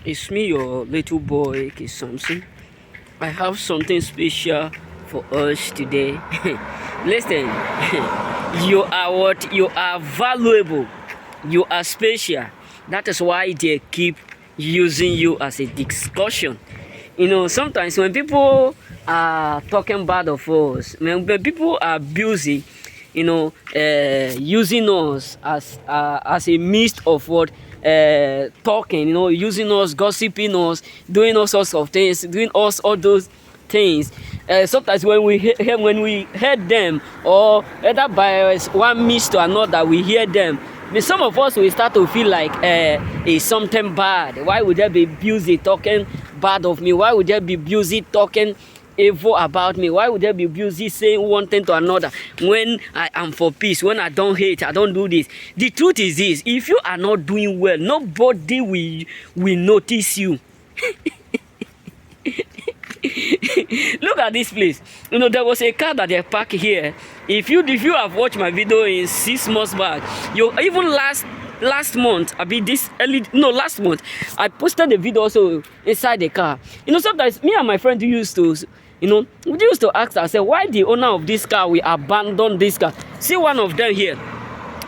It's me, your little boy, K. Samson. I have something special for us today. Listen, you are what? You are valuable. You are special. That is why they keep using you as a discussion. Sometimes when people are talking bad of us, when people are busy, using us as a means of what talking, using us, gossiping us, doing all sorts of things, doing all those things. Sometimes when we heard them, or either by one means to another, we hear them. Some of us will start to feel like it's something bad. Why would they be busy talking bad of me? Why would they be busy talking evil about me? Why would they be busy saying one thing to another when I am for peace, when I don't hate, I don't do this? The truth is this: if you are not doing well, nobody will notice you. Look at this place. There was a car that they parked here. If you have watched my video in 6 months back, you even last month, last month, I posted a video also inside the car. Sometimes me and my friend used to ask ourselves, why the owner of this car will abandon this car. See one of them here.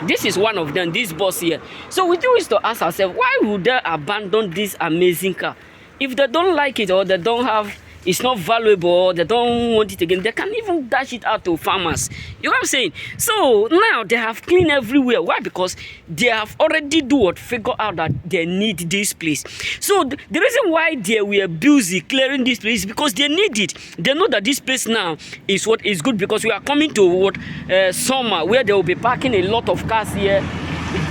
This is one of them, this boss here. So we used to ask ourselves, why would they abandon this amazing car? If they don't like it, or they don't have, it's not valuable, or they don't want it again, they can even dash it out to farmers. You know what I'm saying? So now they have cleaned everywhere. Why? Because they have already figure out that they need this place. So the reason why they were busy clearing this place is because they need it. They know that this place now is what is good, because we are coming to summer, where they will be parking a lot of cars here,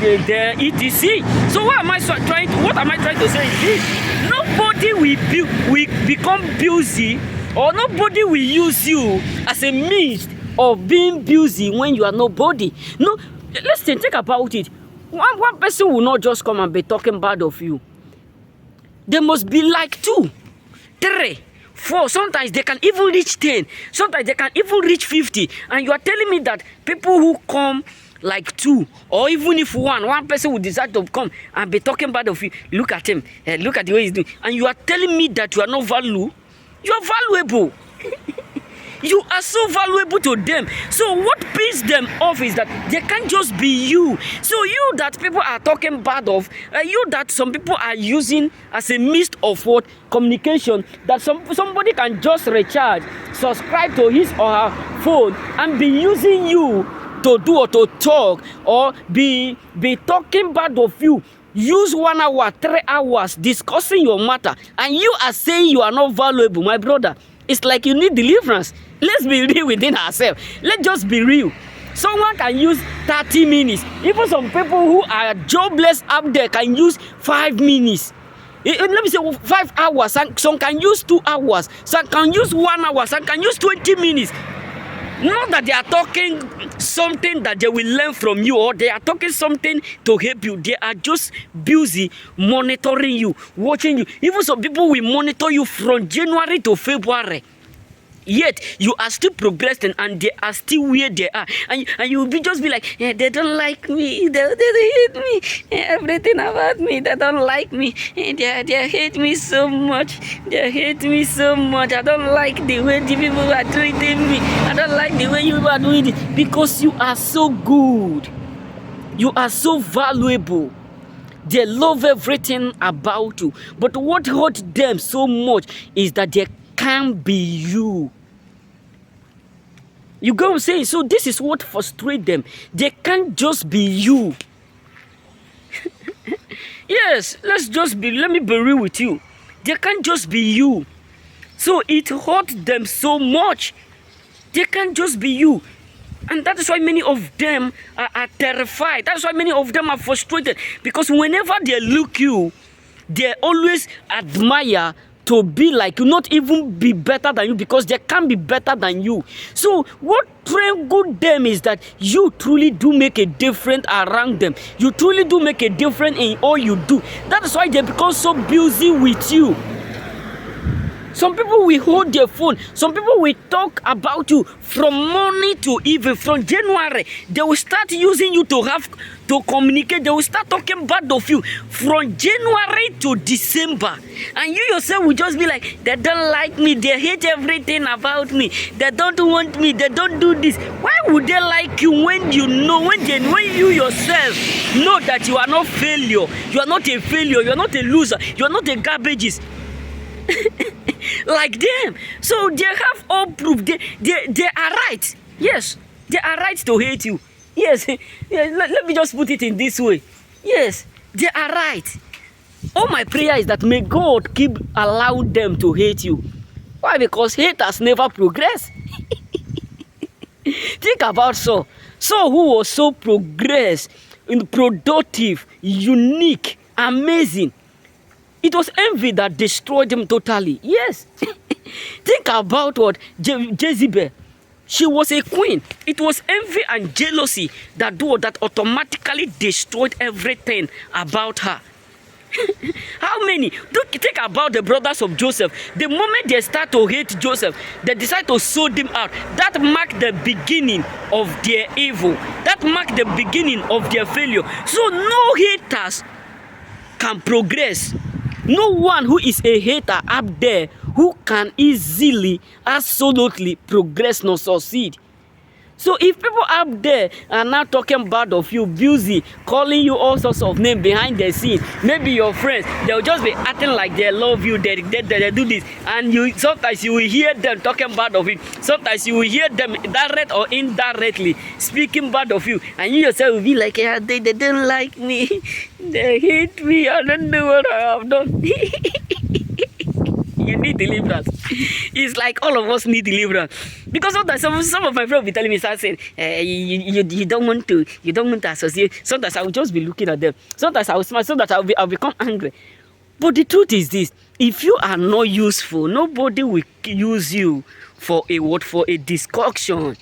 the etc. So what am I trying to say is this: nobody will become busy, or nobody will use you as a means of being busy when you are nobody. No, listen, think about it. One person will not just come and be talking bad of you. There must be like 2, 3, 4. Sometimes they can even reach 10. Sometimes they can even reach 50. And you are telling me that people who come like 2, or even if one person will decide to come and be talking bad of you, look at him, look at the way he's doing, and you are telling me that you are not valuable. You are valuable. You are so valuable to them. So what pisses them off is that they can't just be you. So you that people are talking bad of, you that some people are using as a means of what communication, that somebody can just recharge, subscribe to his or her phone, and be using you to do or to talk, or be talking bad of you. Use 1 hour, 3 hours discussing your matter, and you are saying you are not valuable. My brother, it's like you need deliverance. Let's be real within ourselves. Let's just be real. Someone can use 30 minutes. Even some people who are jobless up there can use 5 minutes. Let me say 5 hours. Some can use 2 hours. Some can use 1 hour. Some can use 20 minutes. Not that they are talking something that they will learn from you, or they are talking something to help you. They are just busy monitoring you, watching you. Even some people will monitor you from January to February. Yet you are still progressing, and they are still where they are, and you will just be like, they don't like me, they hate me, everything about me, they don't like me, they hate me so much, they hate me so much. I don't like the way the people are treating me, I don't like the way you are doing it, because you are so good, you are so valuable. They love everything about you, but what hurts them so much is that they can't be you. You go and say, so this is what frustrates them. They can't just be you. Yes, let me be real with you. They can't just be you. So it hurts them so much. They can't just be you. And that is why many of them are terrified. That's why many of them are frustrated. Because whenever they look you, they always admire to be like you, not even be better than you, because they can't be better than you. So what good them is that you truly do make a difference around them. You truly do make a difference in all you do. That is why they become so busy with you. Some people will hold their phone. Some people will talk about you from morning to even from January. They will start using you to communicate. They will start talking bad of you from January to December. And you yourself will just be like, they don't like me. They hate everything about me. They don't want me. They don't do this. Why would they like you when you know, when you yourself know that you are not failure? You are not a failure. You are not a loser. You are not a garbages. Like them. So they have all proof. They are right. Yes, they are right to hate you. Yes. Let me just put it in this way. Yes, they are right. All my prayer is that may God keep allowing them to hate you. Why? Because haters never progress. Think about Saul. Saul, who was so progressed, productive, unique, amazing. It was envy that destroyed him totally. Yes. Think about what Jezebel. She was a queen. It was envy and jealousy that automatically destroyed everything about her. How many? Don't think about the brothers of Joseph. The moment they start to hate Joseph, they decide to sow him out. That marked the beginning of their evil. That marked the beginning of their failure. So no haters can progress. No one who is a hater up there who can easily, absolutely progress nor succeed. So if people up there are now talking bad of you, busy, calling you all sorts of names behind the scenes, maybe your friends, they'll just be acting like they love you, they do this, and sometimes you will hear them talking bad of you. Sometimes you will hear them direct or indirectly speaking bad of you, and you yourself will be like, yeah, they don't like me, they hate me, I don't know what I have done. You need deliverance. It's like all of us need deliverance. Because sometimes some of my friends will be telling me, start saying, you don't want to associate. Sometimes I will just be looking at them. Sometimes I will smile. Sometimes I'll become angry. But the truth is this: if you are not useful, nobody will use you for a discussion.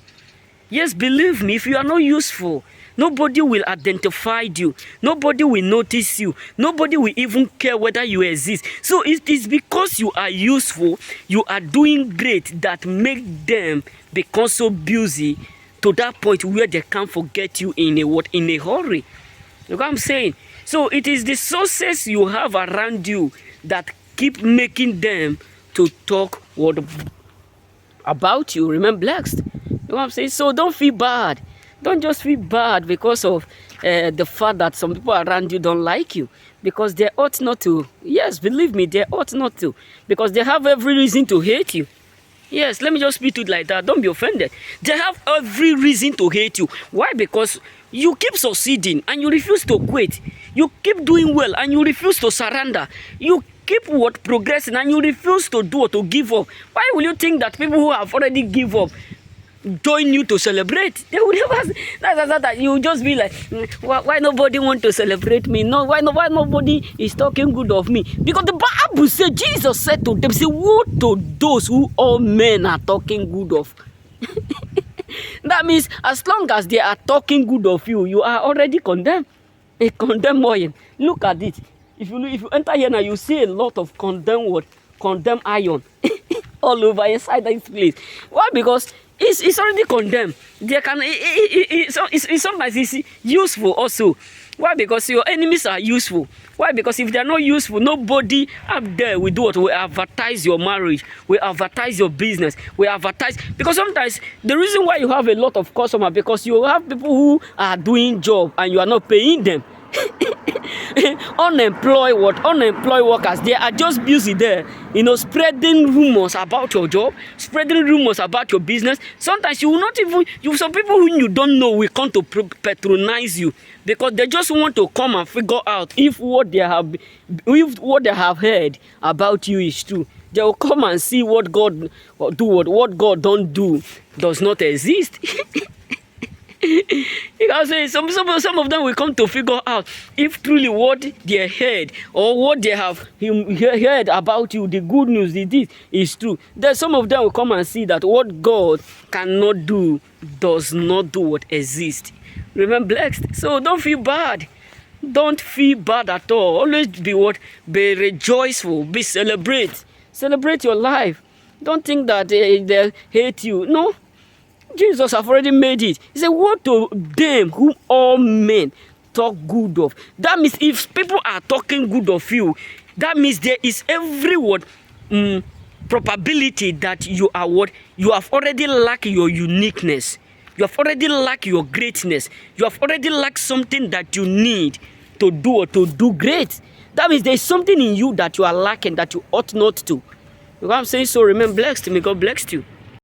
Yes, believe me, if you are not useful, nobody will identify you. Nobody will notice you. Nobody will even care whether you exist. So it is because you are useful, you are doing great, that make them become so busy to that point where they can't forget you in a hurry. You know what I'm saying? So it is the sources you have around you that keep making them to talk about you. Remain blessed. You know what I'm saying? So don't feel bad. Don't just feel bad because of the fact that some people around you don't like you. Because they ought not to. Yes, believe me, they ought not to. Because they have every reason to hate you. Yes, let me just speak to it like that. Don't be offended. They have every reason to hate you. Why? Because you keep succeeding and you refuse to quit. You keep doing well and you refuse to surrender. You keep progressing and you refuse to do or to give up. Why will you think that people who have already give up join you to celebrate? They will never. That you just be like, why nobody want to celebrate me? No, why nobody is talking good of me? Because the Bible said, Jesus said to them, say, woe to those who all men are talking good of. That means as long as they are talking good of you, you are already condemned. A condemned oil. Look at it. If you enter here now, you see a lot of condemned iron all over inside this place. Why? Because it's already condemned. They can. Sometimes it's useful also. Why? Because your enemies are useful. Why? Because if they are not useful, nobody up there will do what? Will advertise your marriage, will advertise your business, will advertise. Because sometimes the reason why you have a lot of customers, because you have people who are doing job and you are not paying them. Unemployed workers, they are just busy there, spreading rumors about your job, spreading rumors about your business. Sometimes you will not even, some people who you don't know will come to patronize you because they just want to come and figure out if what they have heard about you is true. They will come and see what God don't do does not exist. Because some of them will come to figure out if truly what they heard or what they have heard about you, the good news, is true. Then some of them will come and see that what God cannot do does not do what exists. Remember, blessed. So don't feel bad. Don't feel bad at all. Always be rejoiceful, be celebrate. Celebrate your life. Don't think that they hate you. No. Jesus have already made it. He said, woe to them whom all men talk good of. That means if people are talking good of you, that means there is every word probability that you are what? You have already lacked your uniqueness. You have already lacked your greatness. You have already lacked something that you need to do or to do great. That means there is something in you that you are lacking that you ought not to. You know what I'm saying? So remain blessed. May God bless you.